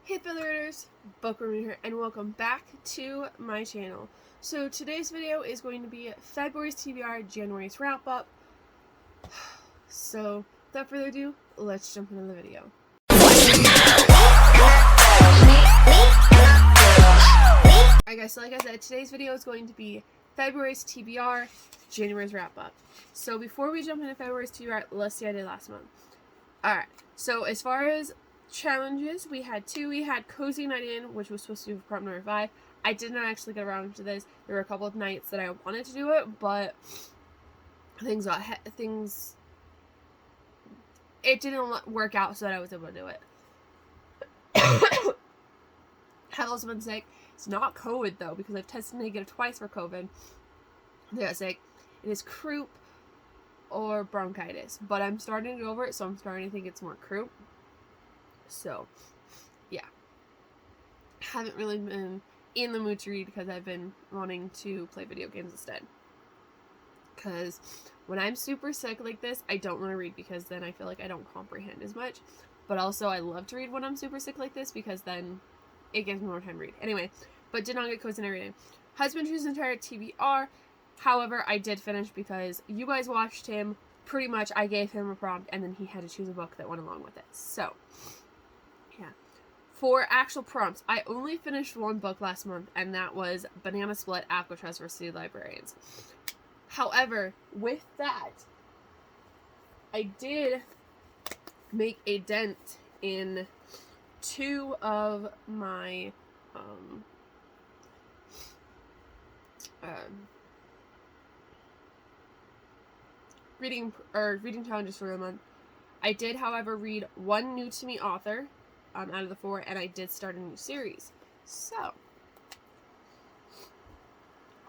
Hey Billionaires, Bookworm here, and welcome back to my channel. So today's video is going to be February's TBR, January's wrap-up. So without further ado, let's jump into the video. Alright guys, so like I said, today's video is going to be February's TBR, January's wrap-up. So before we jump into February's TBR, let's see what I did last month. Alright, so as far as challenges, we had two. We had Cozy Night In, which was supposed to be prompt number 5. I did not actually get around to this. There were a couple of nights that I wanted to do it, but it didn't work out so that I was able to do it. Have also been sick. It's not COVID though, because I've tested negative twice for COVID. I got sick. It is croup or bronchitis, but I'm starting to get over it, so I'm starting to think it's more croup. So, yeah. Haven't really been in the mood to read because I've been wanting to play video games instead. Because when I'm super sick like this, I don't want to read because then I feel like I don't comprehend as much. But also, I love to read when I'm super sick like this because then it gives me more time to read. Anyway, but did not get Cozy Night reading. Husband chooses entire TBR. However, I did finish because you guys watched him. Pretty much, I gave him a prompt and then he had to choose a book that went along with it. So, yeah. For actual prompts, I only finished one book last month, and that was Banana Split, Alcatraz vs. the Librarians. However, with that, I did make a dent in 2 of my reading challenges for the month. I did, however, read one new to me author out of the 4, and I did start a new series. So,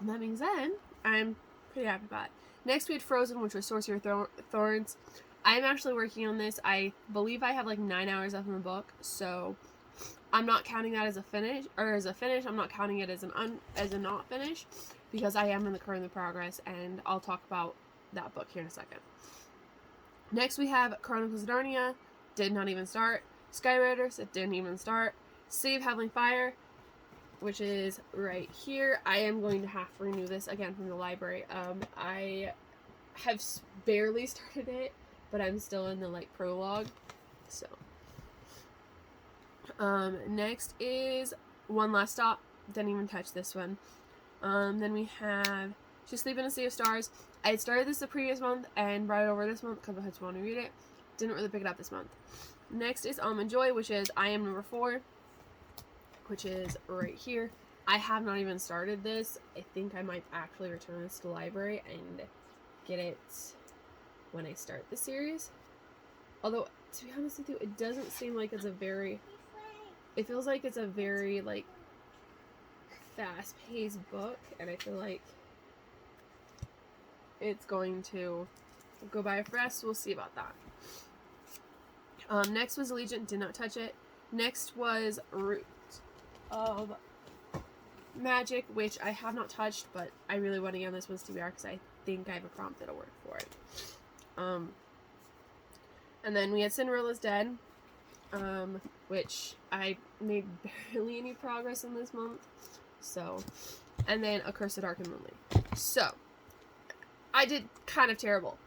that being said, I'm pretty happy about it. Next, we had Frozen, which was Sorcerer Thorns. I'm actually working on this. I believe I have like 9 hours left in the book, so I'm not counting that as a finish, I'm not counting it as a not finish, because I am in the current progress, and I'll talk about that book here in a second. Next, we have Chronicles of Narnia. Did not even start. Skyriders, it didn't even start. City of Heavenly Fire, which is right here. I am going to have to renew this again from the library. I have barely started it, but I'm still in the prologue. So, next is One Last Stop. Didn't even touch this one. Then we have Just Sleep in a Sea of Stars. I had started this the previous month and brought it over this month because I just want to read it. Didn't really pick it up this month. Next is Almond Joy, which is I Am number 4, which is right here. I have not even started this. I think I might actually return this to the library and get it when I start the series. Although, to be honest with you, it doesn't seem like it's it feels like it's a very, fast-paced book, and I feel like it's going to go by fast. We'll see about that. Next was Allegiant, did not touch it. Next was Root of Magic, which I have not touched, but I really want to get on this one's TBR because I think I have a prompt that'll work for it. And then we had Cinderella's Dead, which I made barely any progress in this month. So, and then A Curse of Dark and Moonlight. So, I did kind of terrible.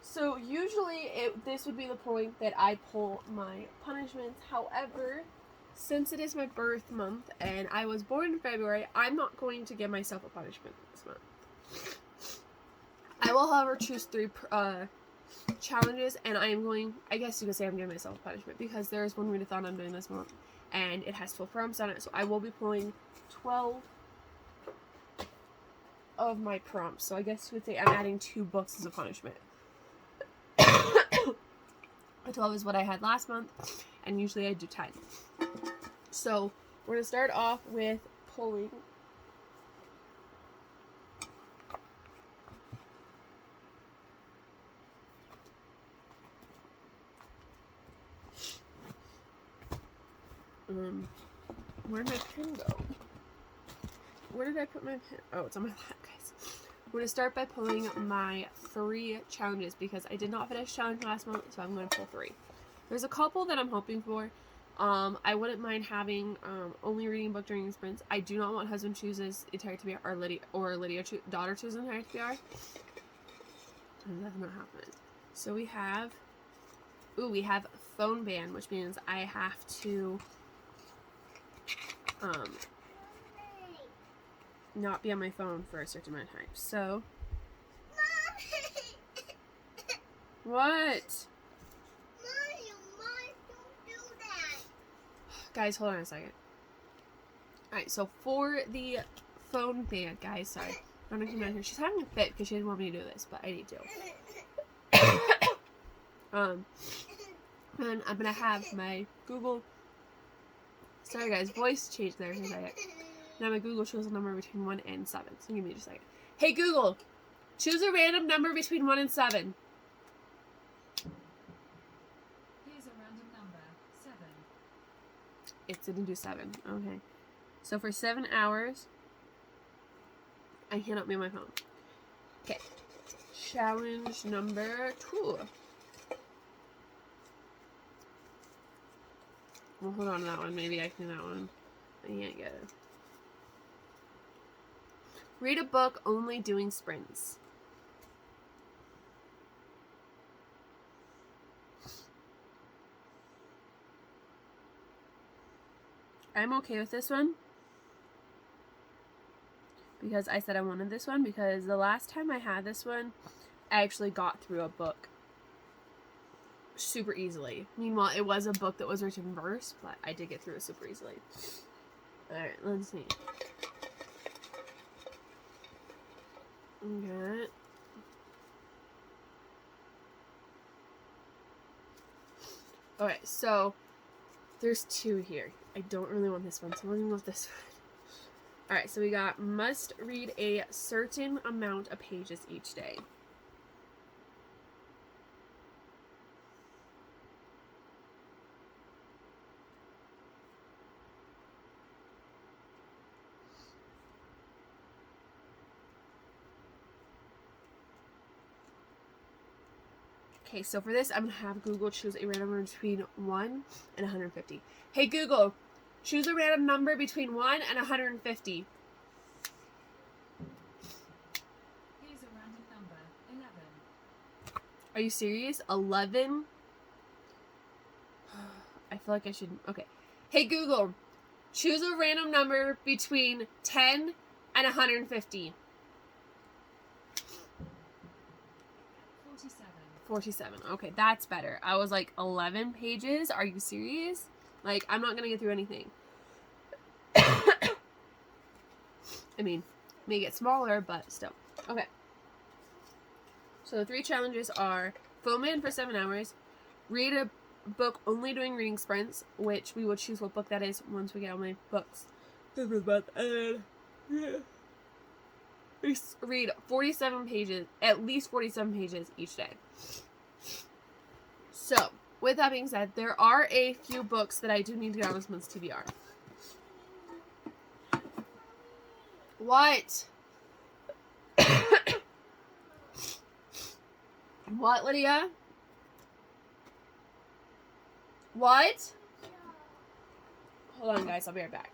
So usually this would be the point that I pull my punishments. However, since it is my birth month and I was born in February, I'm not going to give myself a punishment this month. I will, however, choose 3 challenges, and I guess you could say I'm giving myself a punishment because there is one readathon I'm doing this month and it has 12 prompts on it, so I will be pulling 12 of my prompts. So I guess you would say I'm adding 2 books as a punishment. 12 is what I had last month, and usually I do 10. So we're going to start off with pulling where did my pen go? Where did I put my pen? Oh, it's on my lap, guys. I'm going to start by pulling my 3 challenges because I did not finish challenge last month, so I'm going to pull 3. There's a couple that I'm hoping for. I wouldn't mind having only reading book during sprints. I do not want husband chooses entire TBR or Lydia daughter chooses entire TBR. That's not happening. So we have phone ban, which means I have to not be on my phone for a certain amount of time. So what? Guys, hold on a second. Alright, so for the phone ban, guys, sorry. I'm not coming out here. She's having a fit because she didn't want me to do this, but I need to. And I'm gonna have my Google. Sorry, guys, voice change there for a second. Now my Google shows a number between 1 and 7. So give me just a second. Hey Google, choose a random number between 1 and 7. Here's a random number, 7. It didn't do 7. Okay. So for 7 hours, I cannot be on my phone. Okay. Challenge number 2. Well, hold on to that one. Maybe I can do that one. I can't get it. Read a book only doing sprints. I'm okay with this one. Because I said I wanted this one. Because the last time I had this one, I actually got through a book super easily. Meanwhile, it was a book that was written in verse, but I did get through it super easily. Alright, let's see. Okay. Okay, so there's 2 here. I don't really want this one, so we're gonna go with this one. Alright, so we got must read a certain amount of pages each day. Okay, so for this, I'm going to have Google choose a random number between 1 and 150. Hey, Google, choose a random number between 1 and 150. Here's a random number, 11. Are you serious? 11? I feel like I should... Okay. Hey, Google, choose a random number between 10 and 150. 47. Okay, that's better. I was like, 11 pages? Are you serious? Like, I'm not going to get through anything. I mean, may get smaller, but still. Okay. So the 3 challenges are phone ban for 7 hours, read a book only doing reading sprints, which we will choose what book that is once we get all my books. Read 47 pages, at least 47 pages each day. So, with that being said, there are a few books that I do need to get on this month's TBR. What? What, Lydia? What? Hold on, guys. I'll be right back.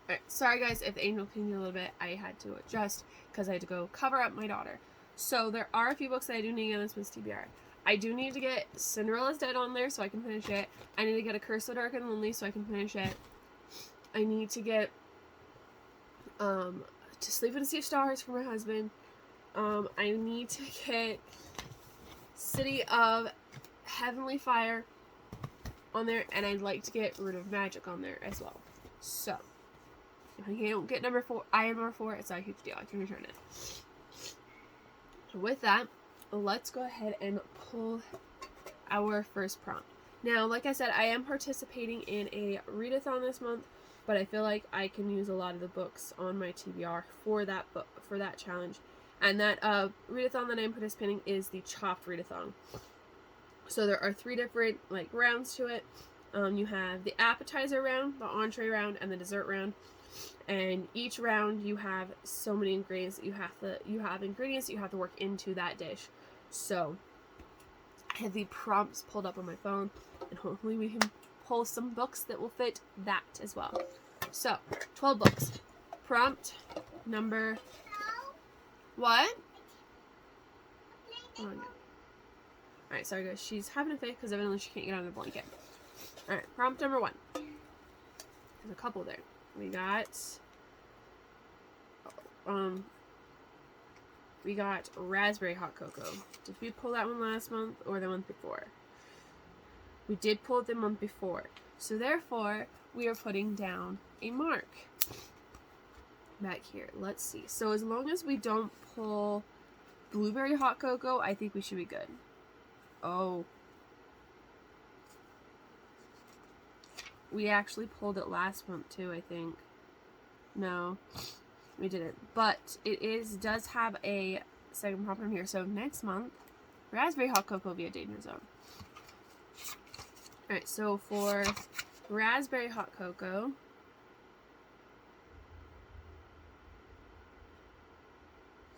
Alright, sorry guys if the angel cleaned a little bit. I had to adjust because I had to go cover up my daughter. So there are a few books that I do need to get on this month's TBR. I do need to get Cinderella's Dead on there so I can finish it. I need to get A Curse So Dark and Lonely so I can finish it. I need to get To Sleep in a Sea of Stars for my husband. I need to get City of Heavenly Fire on there, and I'd like to get Root of Magic on there as well. So if I can't get number 4, I am number 4, it's not a huge deal. I can return it. So with that, let's go ahead and pull our first prompt. Now, like I said, I am participating in a readathon this month, but I feel like I can use a lot of the books on my TBR for that book, for that challenge. And that readathon that I'm participating is the Chopped Readathon. So there are 3 different rounds to it. You have the appetizer round, the entree round, and the dessert round. And each round you have so many ingredients that you have ingredients that you have to work into that dish. So I have the prompts pulled up on my phone, and hopefully we can pull some books that will fit that as well. So, 12 books. Prompt number... What? Oh, no. Alright, sorry guys. She's having a fit because evidently she can't get on the blanket. Alright, prompt number 1. There's a couple there. We got raspberry hot cocoa. Did we pull that one last month or the month before? We did pull it the month before. So therefore, we are putting down a mark. Back here. Let's see. So as long as we don't pull blueberry hot cocoa, I think we should be good. Oh. We actually pulled it last month too, I think. No, we didn't. But it does have a second problem here. So next month, raspberry hot cocoa will be a danger zone. Alright, so for raspberry hot cocoa,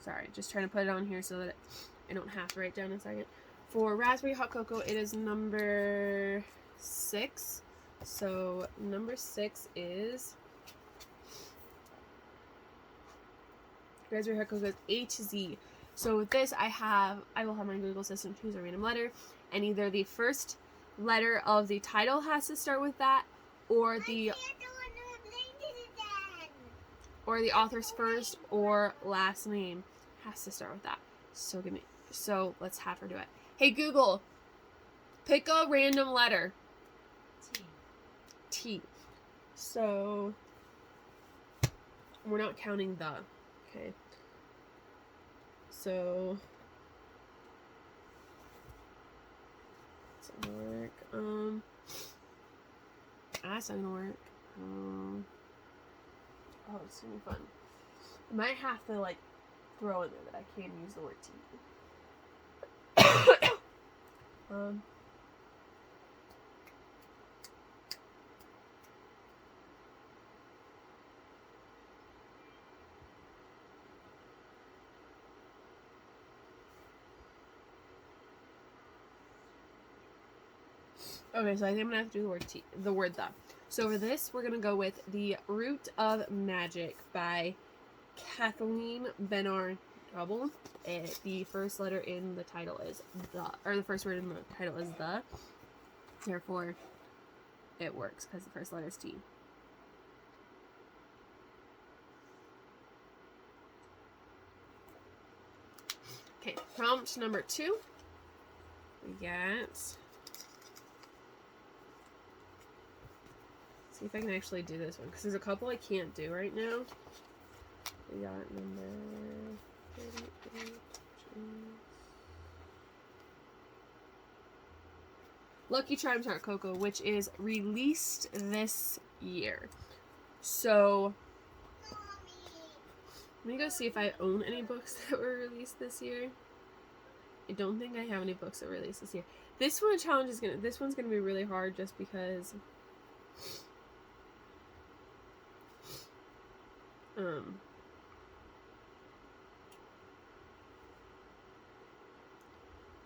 sorry, just trying to put it on here so that I don't have to write down in a second. For raspberry hot cocoa, it is number 6. So number 6 is raspberry hot cocoa is A to Z. So with this, I will have my Google Assistant choose a random letter, and either the first letter of the title has to start with that, or the author's first or last name has to start with that. So let's have her do it. Hey Google, pick a random letter. T. So we're not counting the. Okay. So that's not gonna work. That's not gonna work. Oh, it's gonna be fun. I might have to like throw in there that I can use the word T. Okay, so I think I'm gonna have to do the word the. So for this, we're gonna go with The Root of Magic by Kathleen Bernard Double. The first letter in the title is the, or the first word in the title is the. Therefore, it works because the first letter is T. Okay, prompt number 2. We got. See if I can actually do this one, because there's a couple I can't do right now. We got number 38. Lucky Charms Hot Cocoa, which is released this year. So, let me go see if I own any books that were released this year. I don't think I have any books that were released this year. This one's gonna be really hard just because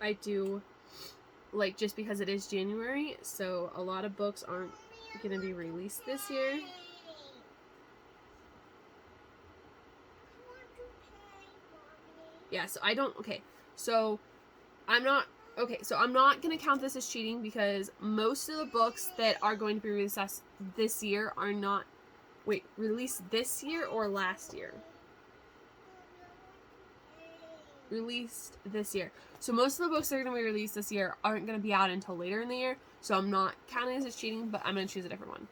I do, like, just because it is January, so a lot of books aren't going to be released this year. Yeah, so I don't, so I'm not going to count this as cheating because most of the books that are going to be released this year are not, released this year or last year? Released this year. So most of the books that are going to be released this year aren't going to be out until later in the year. So I'm not counting this as cheating, but I'm going to choose a different one.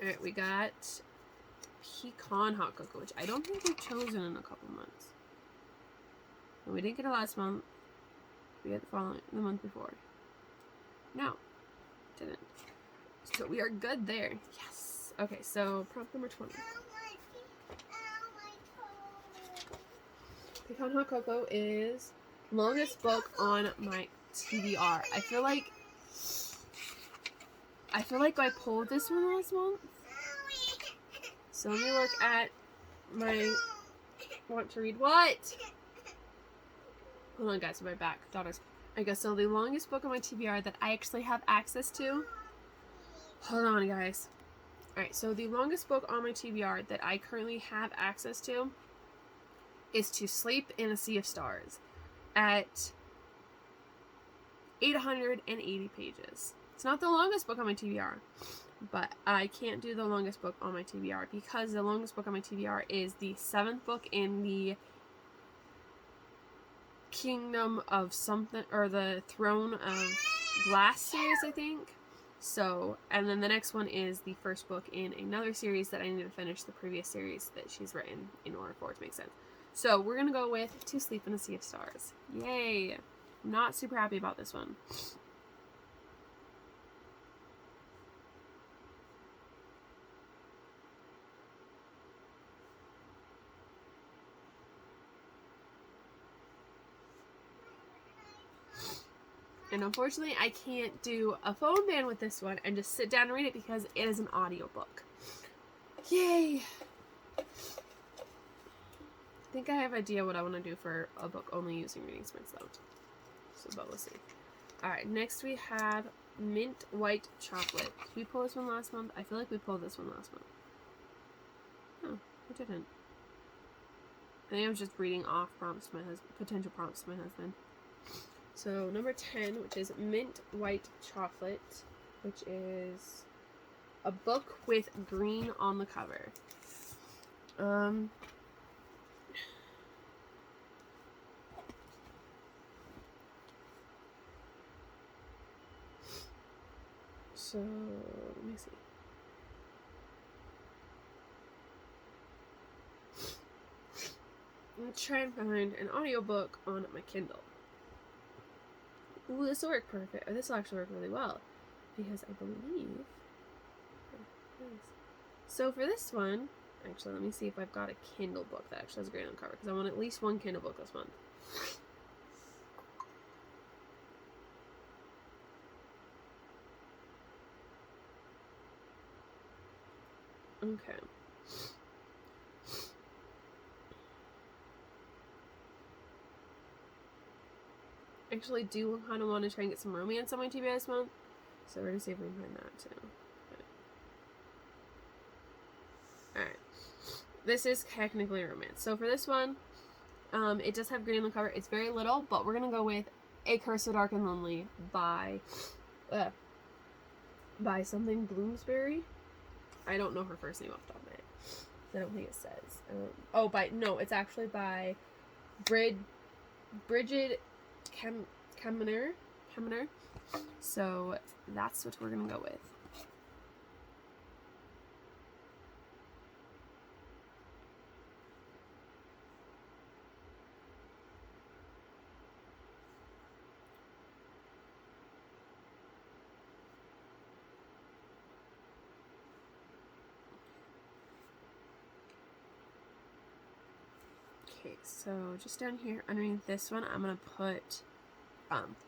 Alright, we got Pecan Hot Cocoa, which I don't think we've chosen in a couple months. And we didn't get it last month. We got the month before. No, didn't. So we are good there. Yes. Okay, so prompt number 20. Pecan Hot Cocoa is longest book on my TBR. I feel like I pulled this one last month. So let me look at my want to read what? Hold on guys, I'll be back. Daughters. I guess so the longest book on my TBR that I actually have access to Hold on, guys. Alright, so the longest book on my TBR that I currently have access to is To Sleep in a Sea of Stars at 880 pages. It's not the longest book on my TBR, but I can't do the longest book on my TBR because the longest book on my TBR is the 7th book in the Kingdom of something, or the Throne of Glass series, I think. So, and then the next one is the first book in another series that I need to finish the previous series that she's written in order for it to make sense. So we're gonna go with To Sleep in a Sea of Stars. Yay! I'm not super happy about this one. And unfortunately, I can't do a phone ban with this one and just sit down and read it because it is an audiobook. Yay! I think I have an idea what I want to do for a book only using reading sprints though. So, but we'll see. Alright, next we have Mint White Chocolate. Did we pull this one last month? I feel like we pulled this one last month. No, we didn't. I think I was just reading off prompts to my husband, potential prompts to my husband. So number 10, which is Mint White Chocolate, which is a book with green on the cover. So let me see. I'm gonna try and find an audiobook on my Kindle. Ooh, this will work perfect. This will actually work really well because I believe. So for this one, actually, let me see if I've got a Kindle book that actually has green on the cover because I want at least one Kindle book this month. Okay. Actually do kind of want to try and get some romance on my TBR this month, so we're gonna see if we can find that too. Okay. Alright, this is technically romance. So for this one, it does have green on the cover. It's very little, but we're gonna go with A Curse so Dark and Lonely by something Bloomsbury. I don't know her first name off the top of my head. I don't think it says. It's actually by Bridget Kemner. So that's what we're gonna go with. Okay, so just down here underneath this one, I'm gonna put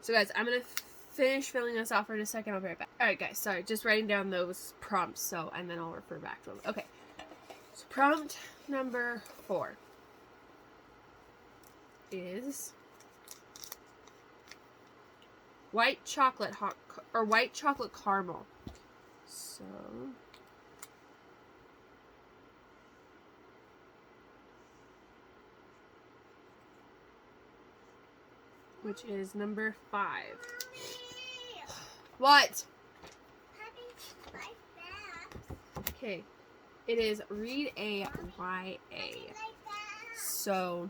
so guys, I'm gonna finish filling this out for a second. I'll be right back. Alright guys, sorry, just writing down those prompts, and then I'll refer back to them. Okay, so prompt number 4 is white chocolate white chocolate caramel. So which is number 5. What? Okay, it is Read a YA. So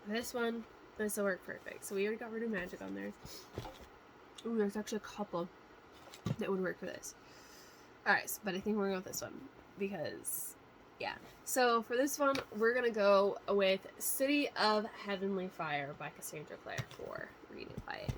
this one, this will work perfect. So we already got rid of magic on there. Ooh, there's actually a couple that would work for this. Alright, but I think we're going to go with this one because, yeah. So for this one, we're going to go with City of Heavenly Fire by Cassandra Clare for Read It YA.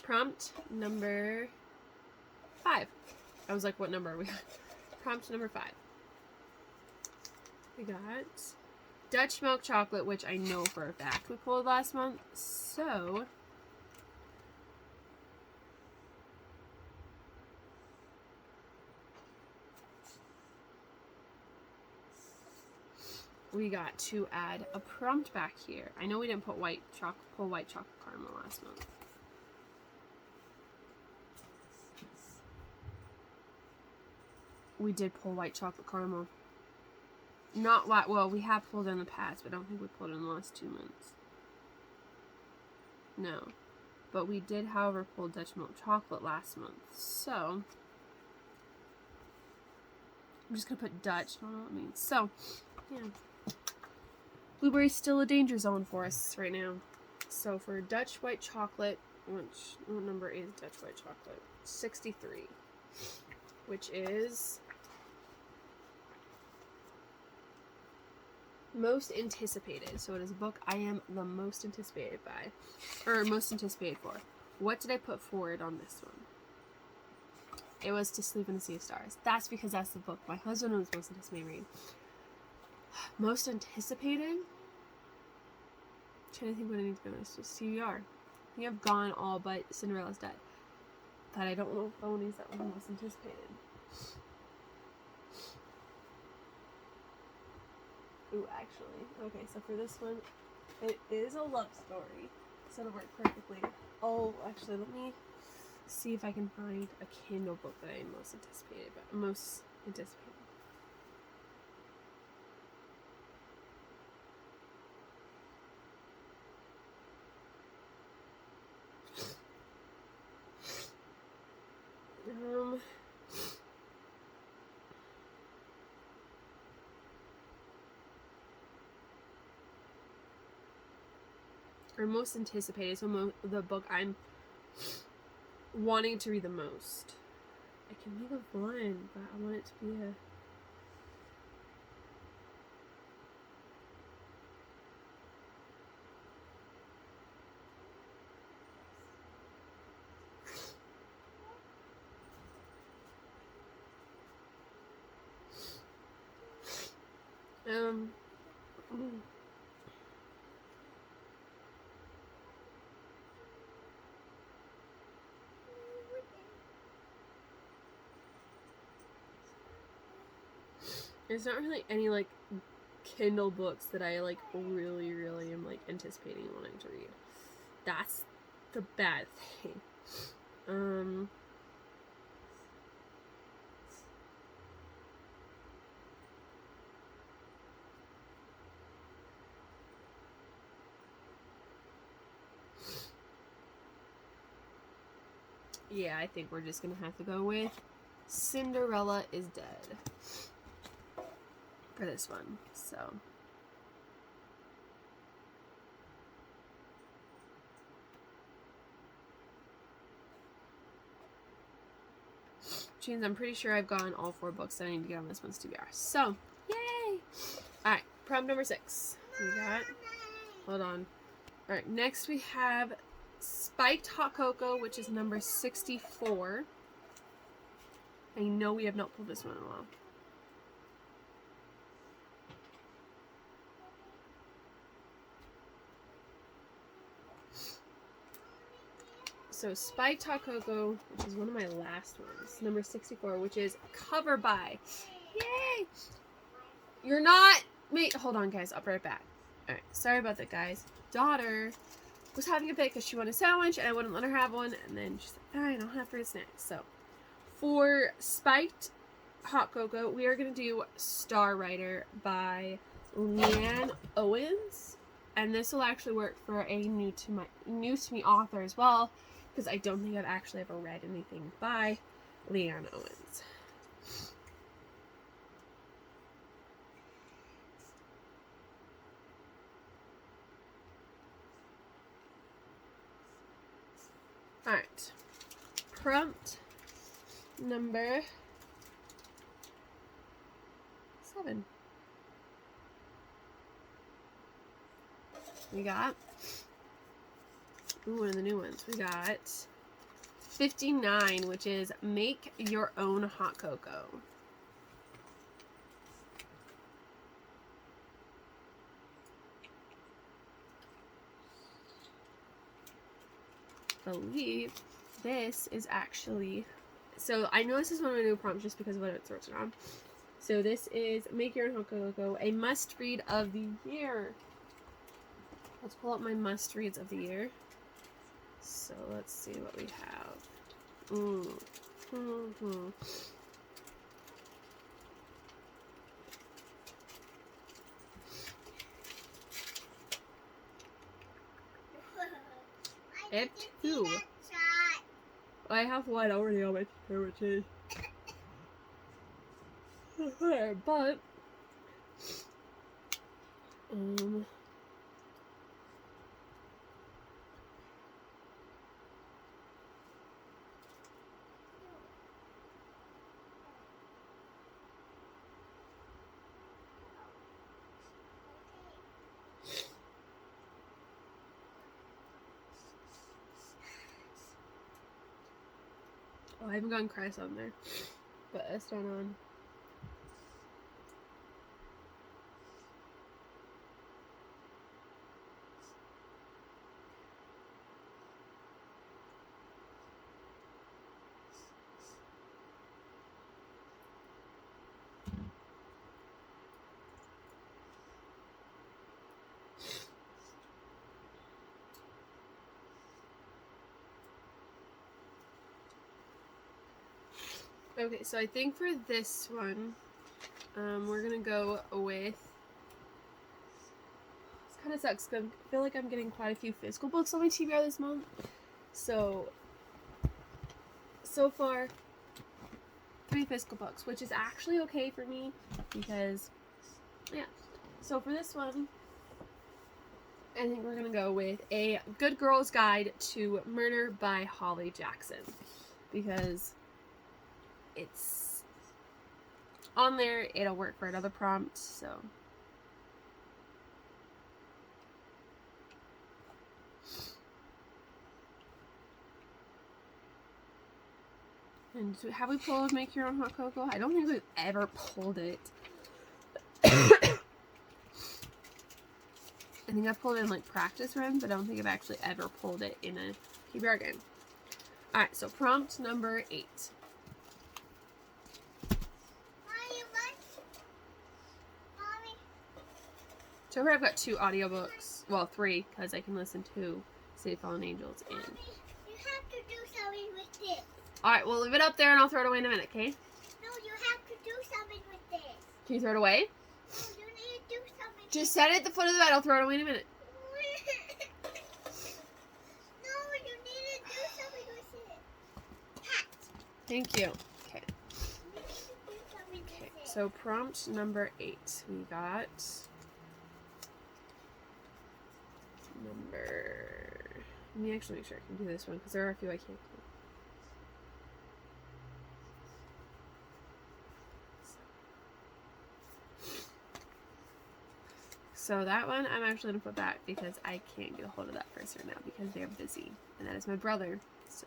Prompt number 5. I was like, what number are we on? Prompt number 5. We got Dutch milk chocolate, which I know for a fact we pulled last month. So we got to add a prompt back here. I know we didn't put pull white chocolate caramel last month. We did pull white chocolate caramel. Not what, well, we have pulled it in the past, but I don't think we pulled it in the last 2 months. No. But we did, however, pull Dutch milk chocolate last month. So, I'm just going to put Dutch. I don't know what it means. So, yeah. Blueberry's still a danger zone for us right now. So, for Dutch white chocolate, what number is Dutch white chocolate? 63. Which is most anticipated. So it is a book I am the most anticipated by. Or most anticipated for. What did I put forward on this one? It was To Sleep in the Sea of Stars. That's because that's the book my husband was most anticipated reading. Most anticipated? I'm trying to think what I need to go with. Just TBR. I think I've gone all but Cinderella's Dead. But I don't know if Boney's that one most anticipated. Ooh, actually. Okay, so for this one, it is a love story. So it'll work perfectly. Oh, actually, let me see if I can find a Kindle book that I most anticipated. Or most anticipated, so the book I'm wanting to read the most. I can think of one, but I want it to be there's not really any like Kindle books that I like really am like anticipating wanting to read. That's the bad thing. Yeah, I think we're just gonna have to go with Cinderella is Dead for this one. So which means I'm pretty sure I've gotten all 4 books that I need to get on this one's TBR. So, yay! Alright, prompt number 6. We got, hold on. Alright, next we have Spiked Hot Cocoa, which is number 64. I know we have not pulled this one in a while. So Spiked Hot Cocoa, which is one of my last ones, number 64, which is Cover By. Yay! You're not... Wait, hold on, guys. I'll be right back. Alright, sorry about that, guys. Daughter was having a fit because she wanted a sandwich, and I wouldn't let her have one, and then she's like, fine, I'll have fruit snacks. So, for Spiked Hot Cocoa, we are going to do Star Writer by Leanne Owens, and this will actually work for a new to me author as well, because I don't think I've actually ever read anything by Leanne Owens. Alright, prompt number 7. We got, one of the new ones. We got 59, which is Make Your Own Hot Cocoa. I believe this is actually, so I know this is one of my new prompts just because of what it's written on. So this is Make Your Own Hot Cocoa, a must-read of the year. Let's pull up my must-reads of the year. So let's see what we have. I have 2. I have 1 already on my chair, which is but oh, I haven't gotten Christ on there, but it's not on. Okay, so I think for this one, we're gonna go with. This kind of sucks because I feel like I'm getting quite a few physical books on my TBR this month. So far, 3 physical books, which is actually okay for me because, yeah. So for this one, I think we're gonna go with A Good Girl's Guide to Murder by Holly Jackson because it's on there. It'll work for another prompt, so. And have we pulled Make Your Own Hot Cocoa? I don't think we've ever pulled it. I think I've pulled it in like practice runs, but I don't think I've actually ever pulled it in a TBR game. Alright, so prompt number 8. So far I've got 2 audiobooks. Well, 3, because I can listen to City of Fallen Angels in. Mommy, you have to do something with this. Alright, we'll leave it up there and I'll throw it away in a minute, okay? No, you have to do something with this. Can you throw it away? No, you need to do something. Just set it at the foot of the bed. I'll throw it away in a minute. No, you need to do something with it. Hat. Thank you. Okay. You need to do something with Okay. it. So prompt number 8. We got number. Let me actually make sure I can do this one because there are a few I can't do. So that one I'm actually going to put back because I can't get a hold of that person now because they're busy. And that is my brother. So.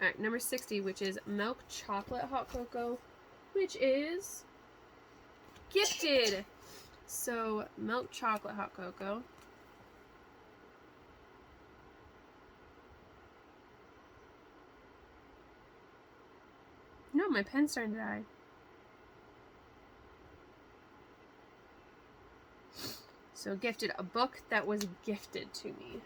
Alright, number 60, which is Milk Chocolate Hot Cocoa, which is gifted. So, Milk Chocolate Hot Cocoa. No, my pen's starting to die. So, gifted. A book that was gifted to me.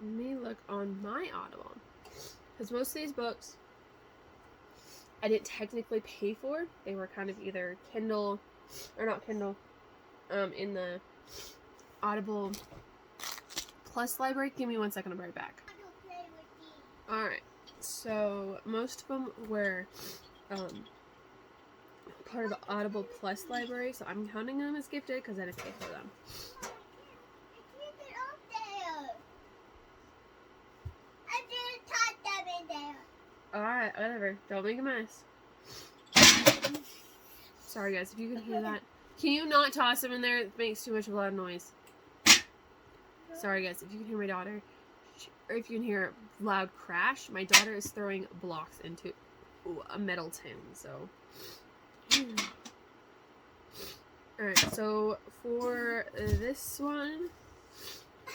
Let me look on my Audible. Because most of these books I didn't technically pay for. They were kind of either Kindle, or not Kindle, in the Audible Plus library. Give me 1 second, I'll be right back. I don't play with these. Alright, so most of them were part of the Audible Plus library, so I'm counting them as gifted because I didn't pay for them. I can't get up there. I didn't touch them in there. Alright, whatever. Don't make a mess. Sorry guys, if you can hear that. Can you not toss them in there? It makes too much of a loud noise. Sorry guys, if you can hear my daughter. or if you can hear a loud crash, my daughter is throwing blocks into a metal tin, so. Alright, so for this one,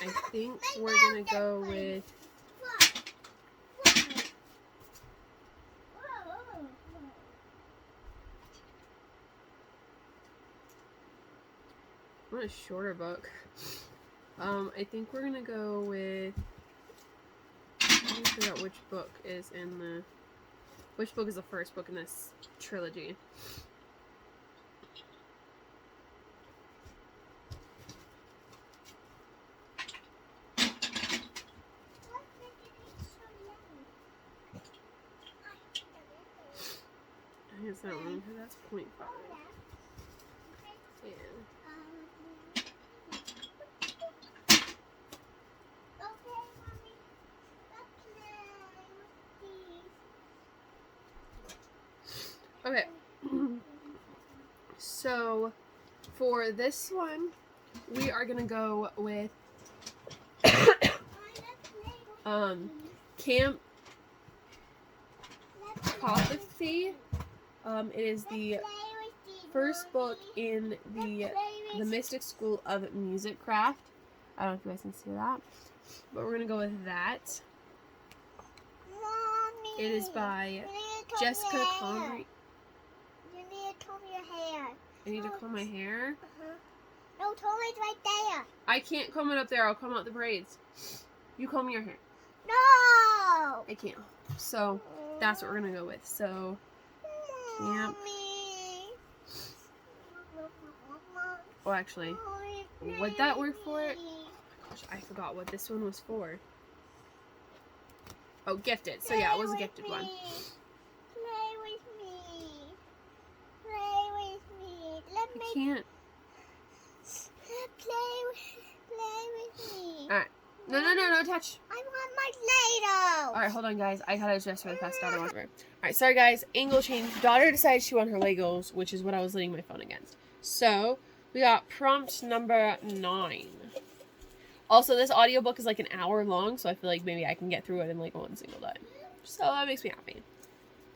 I think we're gonna go with I want a shorter book. I think we're gonna go with. Let me figure out which book is the first book in this trilogy. I think it's that one, because that's 0.5. Yeah. Okay. So, for this one, we are gonna go with Camp Apathy. It is the first book in the Mystic School of Music Craft. I don't know if you guys can see that, but we're gonna go with that. Mommy, It is by you need to comb Jessica your hair. Conry. You need to comb your hair. I need to comb my hair. No, comb it right there. I can't comb it up there. I'll comb out the braids. You comb your hair. No. I can't. So that's what we're gonna go with. So Camp. Mommy. Well, actually, would that work for it? Gosh, I forgot what this one was for. Oh, gifted. So yeah, it was a gifted one. Play with me. Play with me. Let I me can't. play with me. Alright. No, touch. I want my Play-Doh. Alright, hold on, guys. I gotta adjust really fast. Daughter wants. Alright, sorry, guys. Angle change. Daughter decided she wanted her Legos, which is what I was leaning my phone against. So, we got prompt number 9. Also, this audiobook is like an hour long, so I feel like maybe I can get through it in like one single day. So, that makes me happy.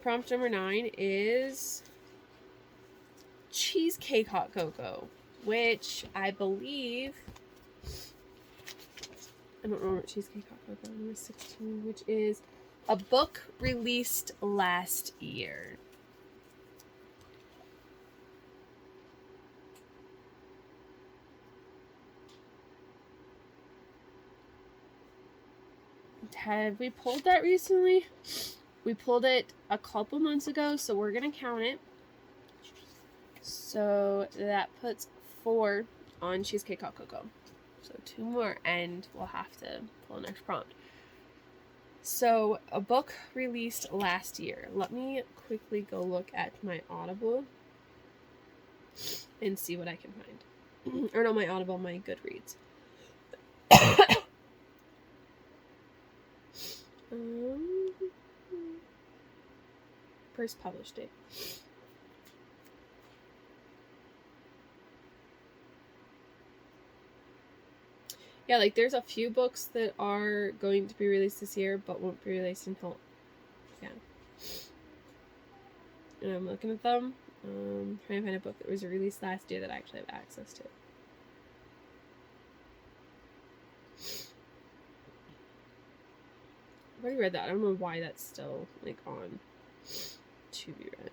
Prompt number 9 is Cheesecake Hot Cocoa, which I believe... I don't remember Cheesecake Hot Cocoa, number 16, which is a book released last year. Have we pulled that recently? We pulled it a couple months ago, so we're going to count it. So that puts 4 on Cheesecake Hot Cocoa. So 2 more, and we'll have to pull the next prompt. So, a book released last year. Let me quickly go look at my Audible and see what I can find. Or not my Audible, my Goodreads. First published date. Yeah, like there's a few books that are going to be released this year, but won't be released until, yeah. And I'm looking at them, trying to find a book that was released last year that I actually have access to. I've already read that. I don't know why that's still, like, on to be read.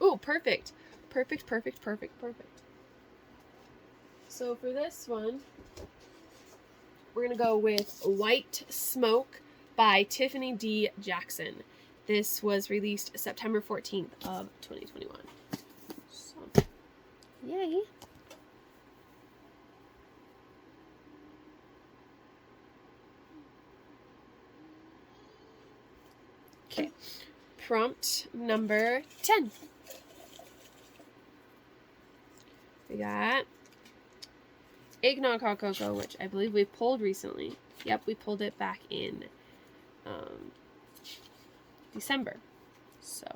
Ooh, perfect. Perfect. So for this one, we're going to go with White Smoke by Tiffany D. Jackson. This was released September 14th of 2021. So, yay. Okay, prompt number 10. We got Eggnog Hot Cocoa, which I believe we pulled recently. Yep, we pulled it back in December. So.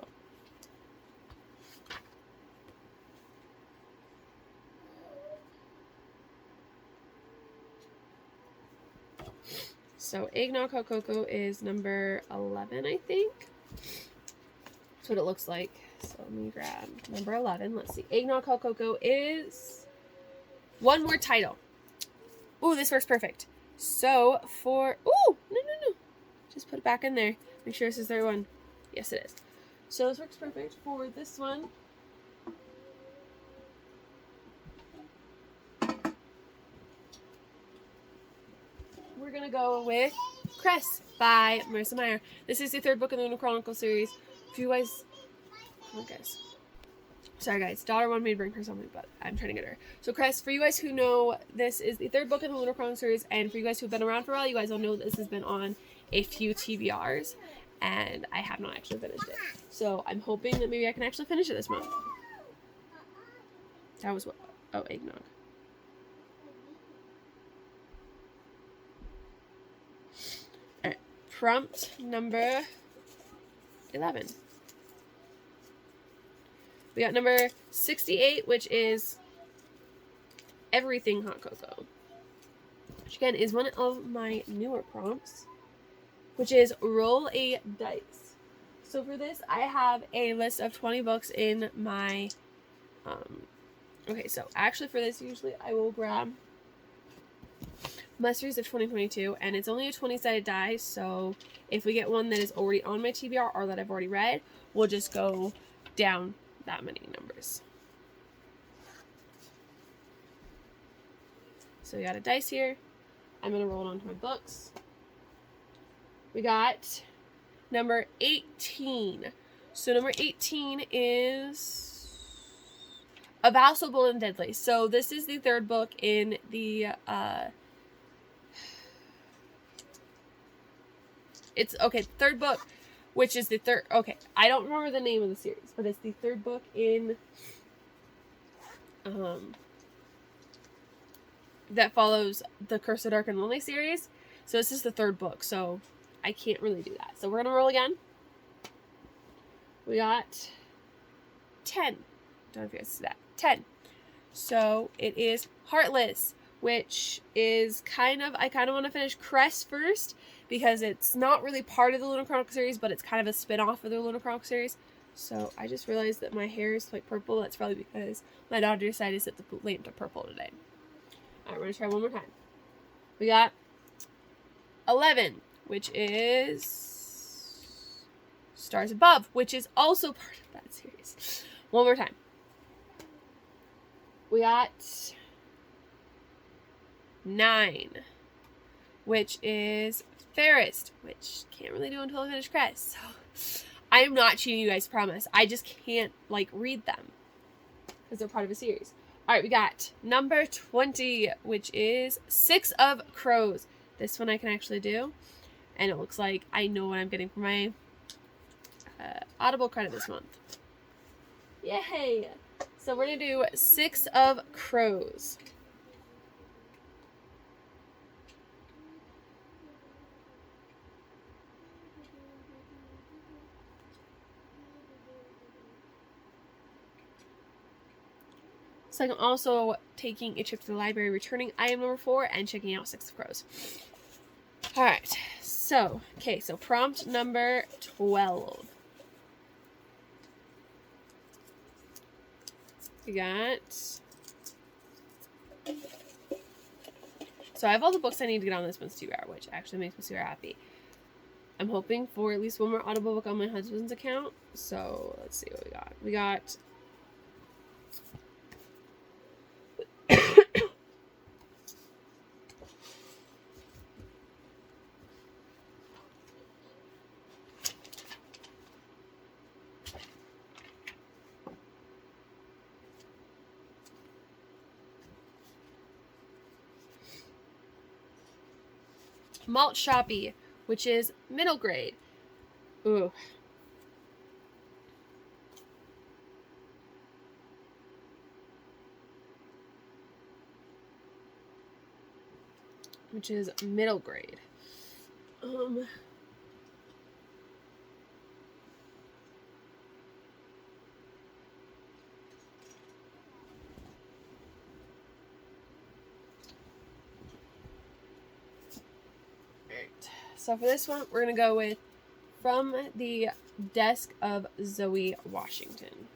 So eggnog hot cocoa is number 11, I think. That's what it looks like. So let me grab number 11. Let's see. Eggnog hot cocoa is one more title. Ooh, this works perfect. So for, ooh, no. Just put it back in there. Make sure this is the right one. Yes, it is. So this works perfect for this one. We're going to go with Cress by Marissa Meyer. This is the third book in the Lunar Chronicle series. If you guys, come on guys. Sorry guys, daughter wanted me to bring her something, but I'm trying to get her. So Cress, for you guys who know, this is the third book in the Lunar Chronicle series, and for you guys who've been around for a while, you guys will know this has been on a few TBRs, and I have not actually finished it. So I'm hoping that maybe I can actually finish it this month. That was what? Oh, eggnog. Alright, prompt number 11. We got number 68, which is everything hot cocoa. Which again is one of my newer prompts, which is roll a dice. So for this, I have a list of 20 books in my, okay, so actually for this, usually I will grab my series of 2022, and it's only a 20-sided die, so if we get one that is already on my TBR or that I've already read, we'll just go down that many numbers. So we got a dice here. I'm going to roll it onto my books. We got number 18. So number 18 is A Vow So Bold and Deadly. So this is the third book in the, third book, which is the third, okay, I don't remember the name of the series, but it's the third book in, that follows the Curse of Dark and Lonely series. So this is the third book, so I can't really do that. So we're going to roll again. We got 10. Don't know if you guys see that. 10. So it is Heartless, which is I kind of want to finish Cress first, because it's not really part of the Lunar Chronicle series, but it's kind of a spin-off of the Lunar Chronicle series. So I just realized that my hair is like purple. That's probably because my daughter decided to set the lamp to purple today. Alright, we're going to try one more time. We got 11, which is Stars Above, which is also part of that series. One more time. We got 9, which is Fairest, which can't really do until I finish Cress. So I am not cheating, you guys, promise. I just can't, read them because they're part of a series. Alright, we got number 20, which is 6 of Crows. This one I can actually do. And it looks like I know what I'm getting for my Audible credit this month. Yay! So we're going to do 6 of Crows. So I'm also taking a trip to the library, returning item number 4, and checking out 6 of Crows. Alright, so prompt number 12. We got... So I have all the books I need to get on this month's TBR, which actually makes me super happy. I'm hoping for at least one more Audible book on my husband's account. So let's see what we got. We got... Malt Shoppy, which is middle grade. Ooh. Which is middle grade. Alright. So for this one, we're going to go with From the Desk of Zoe Washington.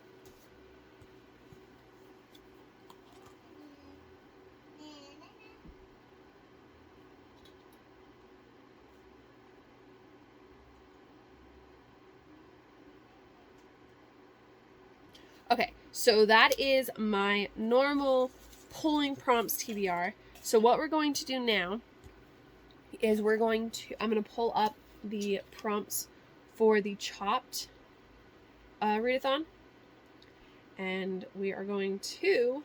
Okay, so that is my normal pulling prompts TBR. So what we're going to do now is I'm going to pull up the prompts for the Chopped readathon. And we are going to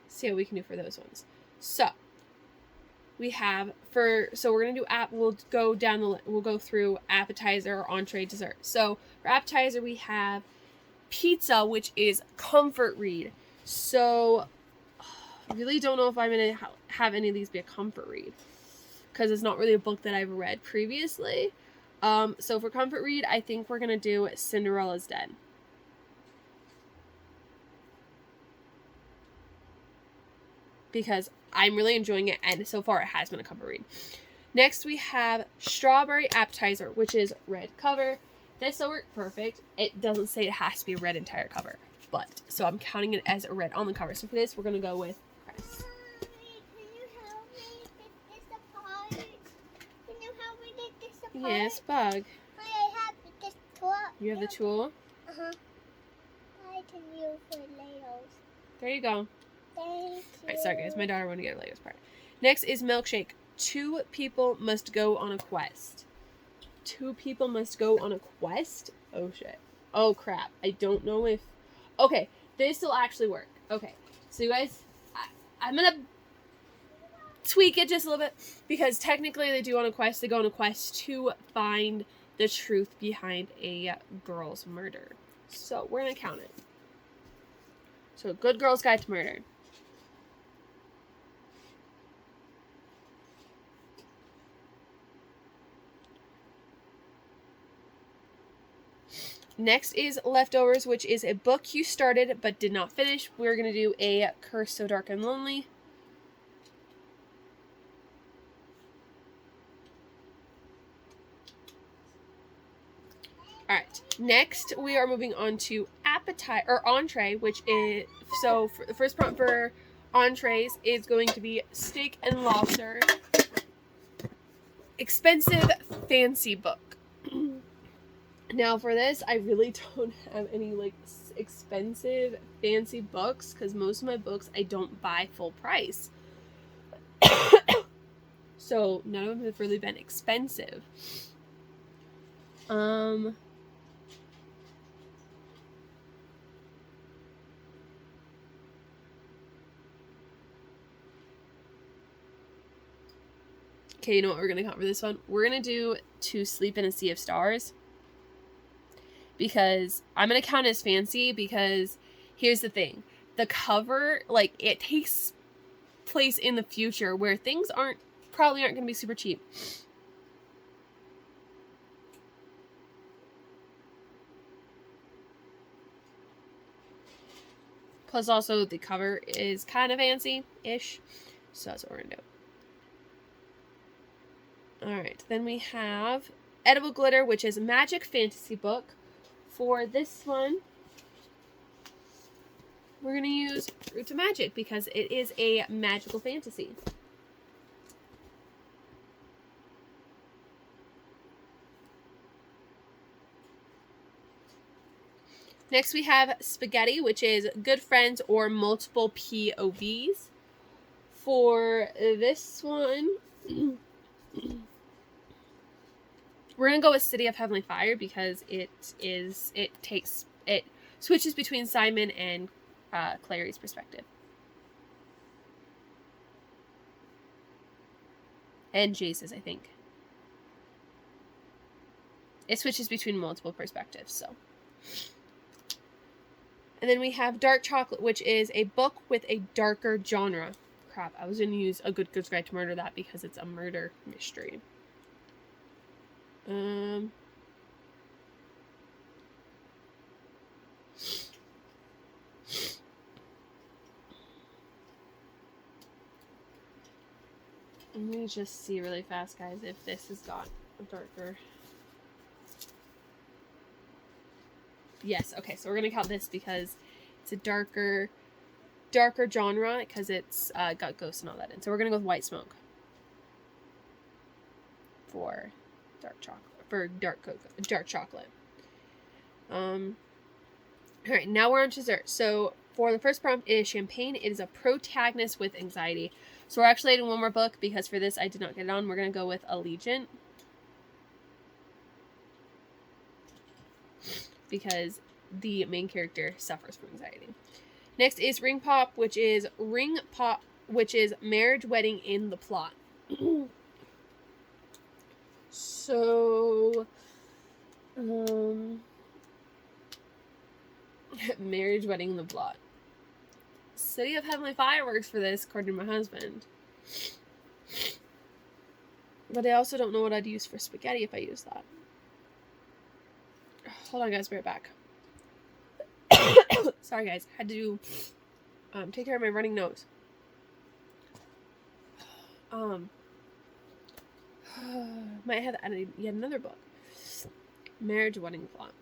see what we can do for those ones. So we have we're gonna do we'll go through appetizer, entree, dessert. So for appetizer we have pizza, which is comfort read. So I really don't know if I'm gonna have any of these be a comfort read because it's not really a book that I've read previously. So for comfort read, I think we're gonna do Cinderella's Den. Because I'm really enjoying it, and so far it has been a comfort read. Next we have Strawberry Appetizer, which is red cover. This will work perfect. It doesn't say it has to be a red entire cover, but so I'm counting it as a red on the cover. So for this, we're gonna go with Crest. Can you help me get this apart? Can you help me get this apart? Yes, Bug. I have this tool. You have the tool. Uh-huh. I can use for Legos. There you go. Thank you. Alright, sorry guys, my daughter wanted to get a Legos part. Next is Milkshake. 2 people must go on a quest. 2 people must go on a quest? Oh shit. Oh crap. I don't know if... Okay, this will actually work. Okay, so you guys, I'm gonna tweak it just a little bit because technically they do on a quest. They go on a quest to find the truth behind a girl's murder. So we're gonna count it. So Good Girl's Guide to Murder. Next is Leftovers, which is a book you started but did not finish. We're going to do a Curse So Dark and Lonely. Alright, next we are moving on to entree, which is, so for the first prompt for entrees is going to be Steak and Lobster. Expensive fancy book. Now for this, I really don't have any like expensive fancy books because most of my books I don't buy full price. So none of them have really been expensive. Okay, you know what we're gonna cover this one? We're gonna do To Sleep in a Sea of Stars. Because I'm going to count as fancy because here's the thing. The cover, like, it takes place in the future where things probably aren't going to be super cheap. Plus also the cover is kind of fancy-ish. So that's what we're going to do. Alright, then we have Edible Glitter, which is a magic fantasy book. For this one, we're going to use Root to Magic because it is a magical fantasy. Next we have Spaghetti, which is Good Friends or Multiple POVs. For this one, we're going to go with City of Heavenly Fire because it switches between Simon and Clary's perspective. And Jace's, I think. It switches between multiple perspectives, so. And then we have Dark Chocolate, which is a book with a darker genre. Crap, I was going to use A Good Girl's Guide to Murder that because it's a murder mystery. Let me just see really fast, guys, if this has got a darker. Yes, okay, so we're gonna count this because it's a darker genre because it's got ghosts and all that in. So we're gonna go with white smoke for dark chocolate. All right, now we're on to dessert. So for the first prompt, it is champagne. It is a protagonist with anxiety. So we're actually adding one more book because for this I did not get it on. We're gonna go with Allegiant because the main character suffers from anxiety. Next is Ring Pop, which is marriage wedding in the plot. So, marriage wedding in the plot. City of Heavenly Fireworks for this, according to my husband. But I also don't know what I'd use for spaghetti if I use that. Hold on, guys, be right back. Sorry, guys, had to take care of my running nose. Might have added yet another book. Marriage wedding plot.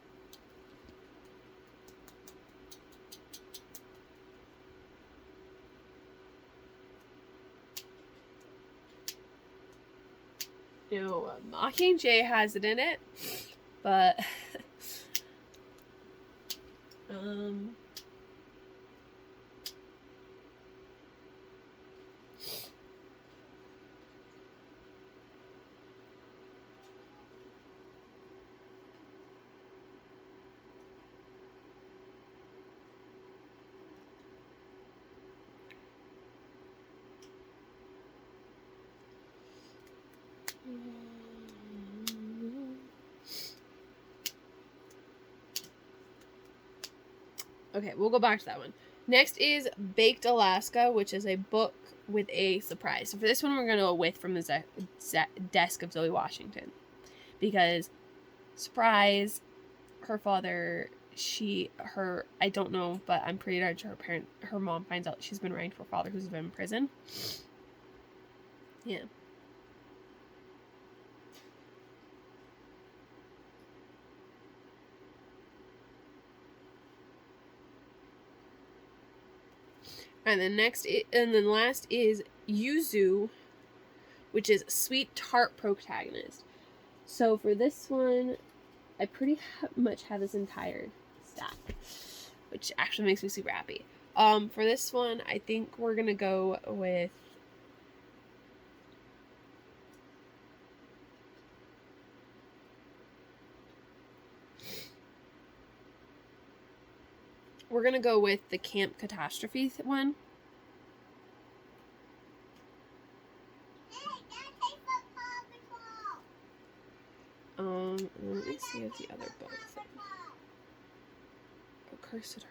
No, Mockingjay has it in it, but okay, we'll go back to that one. Next is Baked Alaska, which is a book with a surprise. So for this one, we're going to go with From the Desk of Zoe Washington. Because, surprise, her father, I don't know, but I'm pretty sure her mom finds out she's been married to her father who's been in prison. Yeah. And then last is Yuzu, which is sweet tart protagonist. So for this one, I pretty much have this entire stack, which actually makes me super happy. For this one, I think we're gonna go with the Camp Catastrophe one. Let me see if the other book thing. Oh, Cursed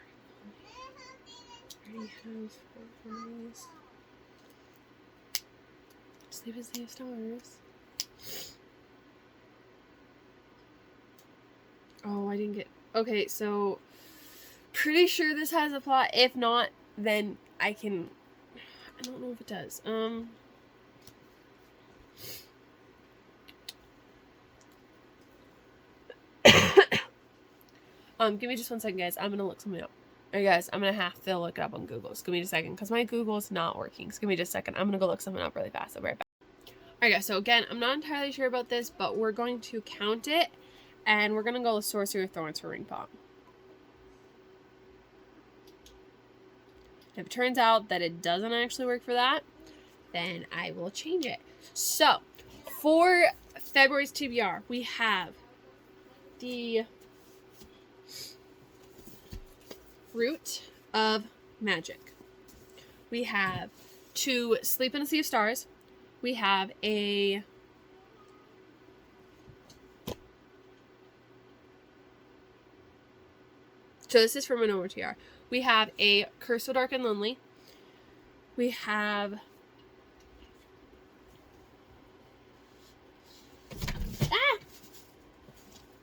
already has one of these. Sleep is the Stars. Oh, I didn't get. Okay, so pretty sure this has a plot. If not, then I don't know if it does. Give me just 1 second, guys. I'm gonna look something up. Alright, guys, I'm gonna have to look it up on Google. So give me just a second, because my Google's not working. So give me just a second. I'm gonna go look something up really fast. I'll be right back. Alright, guys, so again, I'm not entirely sure about this, but we're going to count it, and we're gonna go with Sorcery of Thorns for Ring Pop. If it turns out that it doesn't actually work for that, then I will change it. So, for February's TBR, we have the Fruit of Magic. We have To Sleep in a Sea of Stars. We have a So this is from an OTR. We have a Curse So Dark and Lonely. We have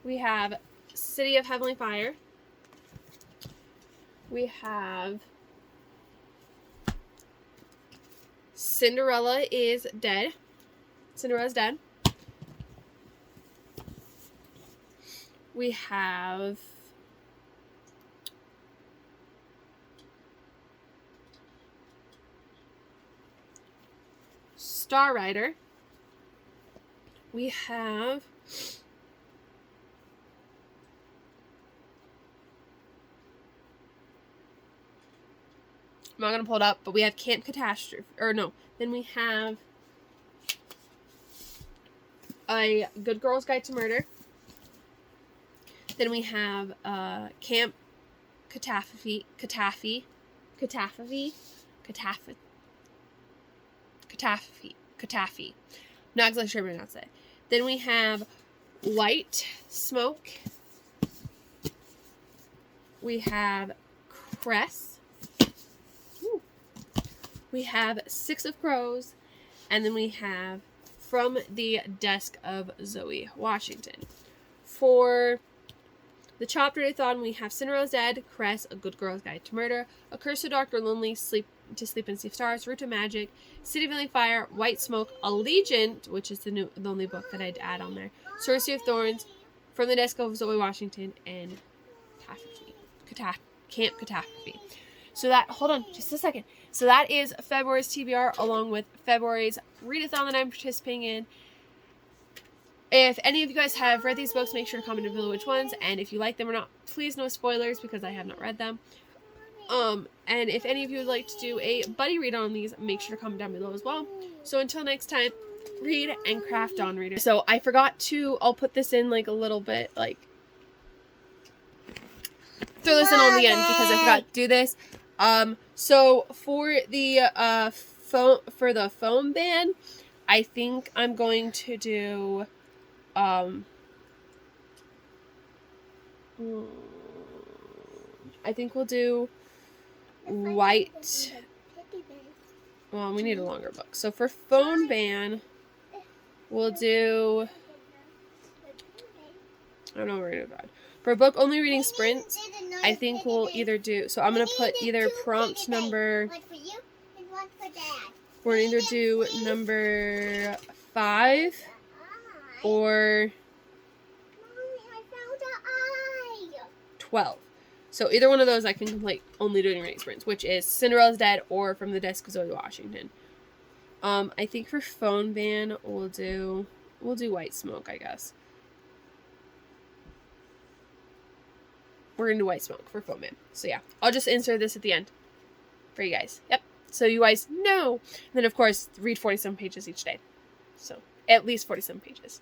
We have City of Heavenly Fire. We have Cinderella is Dead. Cinderella's Dead. We have Star Rider. We have I'm not gonna pull it up, but we have Camp Catastrophe. Or no, then we have A Good Girl's Guide to Murder. Then we have Camp Catastrophe. Not exactly sure what I'm gonna say. Then we have White Smoke. We have Cress. Ooh. We have Six of Crows. And then we have From the Desk of Zoe Washington. For the Chopped Readathon, we have Cinderella's Dead, Cress, A Good Girl's Guide to Murder, A Curse of Dr. Lonely, Sleep and See Stars, Root of Magic, City of Healing Fire, White Smoke, Allegiant, which is the only book that I'd add on there, Sorcery of Thorns, From the Desk of Zoe Washington, and Camp Catastrophe. So that, hold on just a second. So that is February's TBR along with February's readathon that I'm participating in. If any of you guys have read these books, make sure to comment below which ones, and if you like them or not, please no spoilers because I have not read them. And if any of you would like to do a buddy read on these, make sure to comment down below as well. So until next time, read and craft on, readers. So I forgot to, I'll put this in like a little bit, like, throw this in on the end because I forgot to do this. So for the foam band, I think I'm going to do I think we'll do white. Well, we need a longer book. So for phone ban, we'll do, I don't know what we're gonna do. For book only reading sprints, I think we'll either do, so I'm gonna put either prompt number, we're gonna either do number 5 or 12. So either one of those I can complete only doing reading sprints, which is Cinderella's Dead or From the Desk of Zoe Washington. I think for phone ban we'll do White Smoke, I guess. We're gonna do White Smoke for phone ban. So yeah, I'll just insert this at the end for you guys. Yep. So you guys know. And then of course read 47 pages each day. So at least 47 pages.